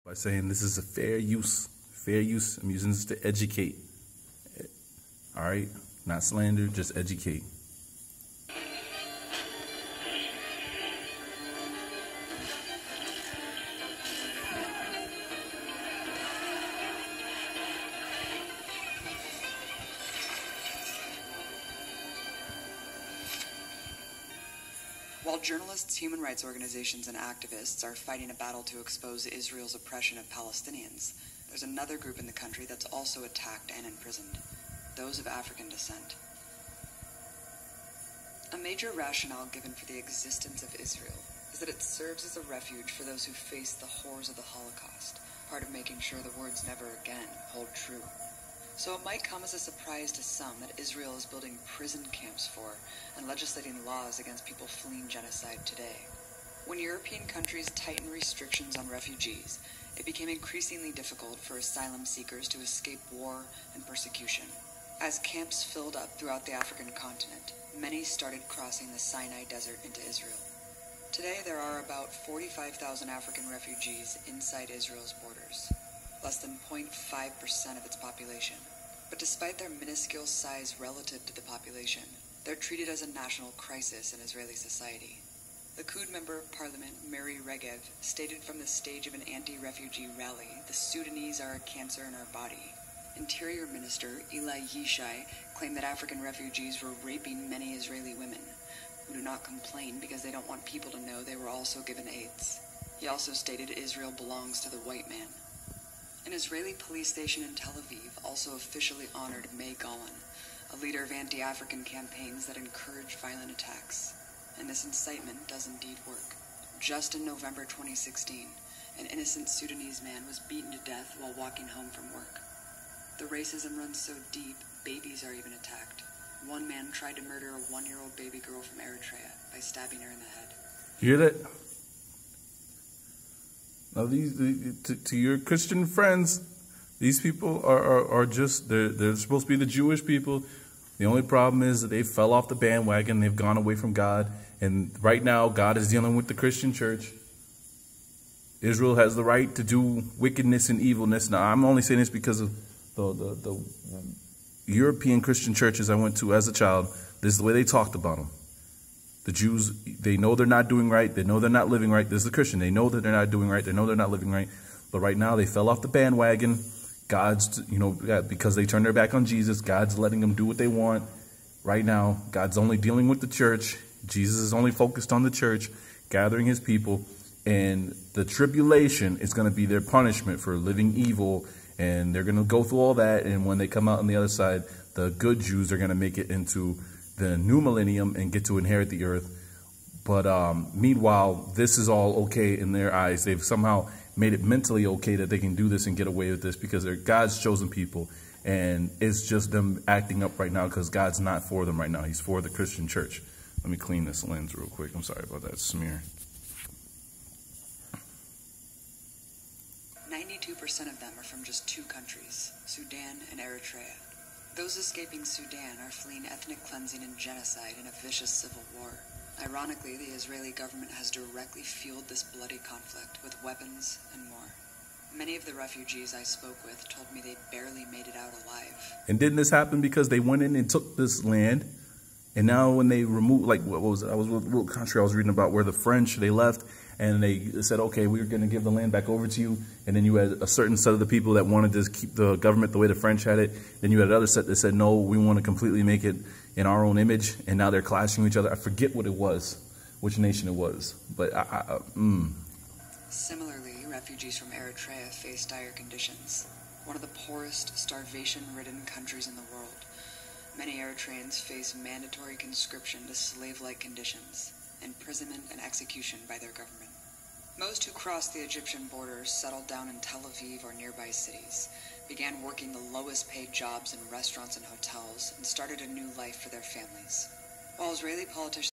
by saying this is a fair use. Fair use. I'm using this to educate. All right? Not slander, just educate. While journalists, human rights organizations, and activists are fighting a battle to expose Israel's oppression of Palestinians, there's another group in the country that's also attacked and imprisoned, those of African descent. A major rationale given for the existence of Israel is that it serves as a refuge for those who face the horrors of the Holocaust, part of making sure the words "never again" hold true. So it might come as a surprise to some that Israel is building prison camps for and legislating laws against people fleeing genocide today. When European countries tightened restrictions on refugees, it became increasingly difficult for asylum seekers to escape war and persecution. As camps filled up throughout the African continent, many started crossing the Sinai Desert into Israel. Today there are about 45,000 African refugees inside Israel's borders, less than 0.5% of its population. But despite their minuscule size relative to the population, they're treated as a national crisis in Israeli society. The Likud member of parliament, Miri Regev, stated from the stage of an anti-refugee rally, "The Sudanese are a cancer in our body." Interior Minister Eli Yishai claimed that African refugees were raping many Israeli women, who do not complain because they don't want people to know they were also given AIDS. He also stated Israel belongs to the white man. An Israeli police station in Tel Aviv also officially honored May Golan, a leader of anti-African campaigns that encourage violent attacks. And this incitement does indeed work. Just in November 2016, an innocent Sudanese man was beaten to death while walking home from work. The racism runs so deep, babies are even attacked. One man tried to murder a 1-year-old baby girl from Eritrea by stabbing her in the head. You hear that? Now, to your Christian friends, these people are just, they're supposed to be the Jewish people. The only problem is that they fell off the bandwagon. They've gone away from God. And right now, God is dealing with the Christian church. Israel has the right to do wickedness and evilness. Now, I'm only saying this because of the European Christian churches I went to as a child. This is the way they talked about them. The Jews, they know they're not doing right. They know they're not living right. This is a Christian. They know that they're not doing right. They know they're not living right. But right now, they fell off the bandwagon. God's, because they turned their back on Jesus, God's letting them do what they want. Right now, God's only dealing with the church. Jesus is only focused on the church, gathering his people. And the tribulation is going to be their punishment for living evil. And they're going to go through all that. And when they come out on the other side, the good Jews are going to make it into the new millennium and get to inherit the earth. But meanwhile, this is all okay in their eyes. They've somehow made it mentally okay that they can do this and get away with this because they're God's chosen people. And it's just them acting up right now because God's not for them right now. He's for the Christian church. Let me clean this lens real quick. I'm sorry about that smear. 92% of them are from just 2 countries, Sudan and Eritrea. Those escaping Sudan are fleeing ethnic cleansing and genocide in a vicious civil war. Ironically, the Israeli government has directly fueled this bloody conflict with weapons and more. Many of the refugees I spoke with told me they barely made it out alive. And didn't this happen because they went in and took this land? And now when they removed, like, what was it? I was a little country I was reading about where the French, they left and they said, okay, we're going to give the land back over to you. And then you had a certain set of the people that wanted to keep the government the way the French had it. Then you had another set that said, no, we want to completely make it in our own image. And now they're clashing with each other. I forget what it was, which nation it was. But Similarly, refugees from Eritrea face dire conditions. One of the poorest, starvation-ridden countries in the world. Many Eritreans face mandatory conscription to slave-like conditions, imprisonment and execution by their government. Most who crossed the Egyptian border settled down in Tel Aviv or nearby cities, began working the lowest paid jobs in restaurants and hotels, and started a new life for their families. While Israeli politicians